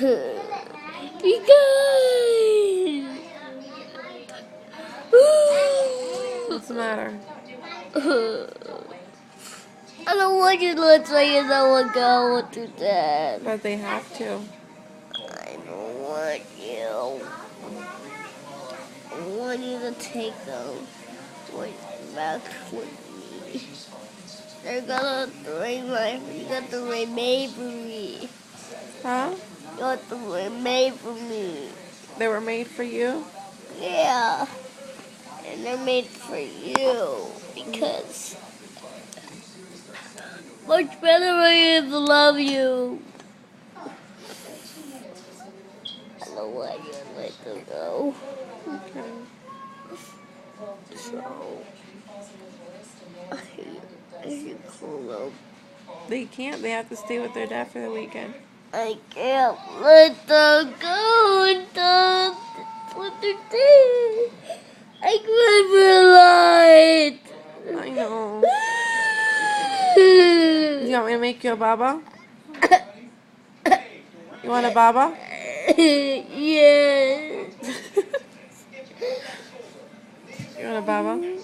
You guys. What's the matter? I don't want you to let say that go to that. But they have to. I don't want you. I want you to take them back with me. They're gonna you got the remade for me. Huh? You got the remade for me. They were made for you? Yeah. And they're made for you because much better way to love you. I don't want you to let them go. Okay. So I should call them. They can't. They have to stay with their dad for the weekend. I can't let them go. That's what they're doing. I can't rely. I know. You want me to make you a baba? You want a baba? Yes. You want a baba?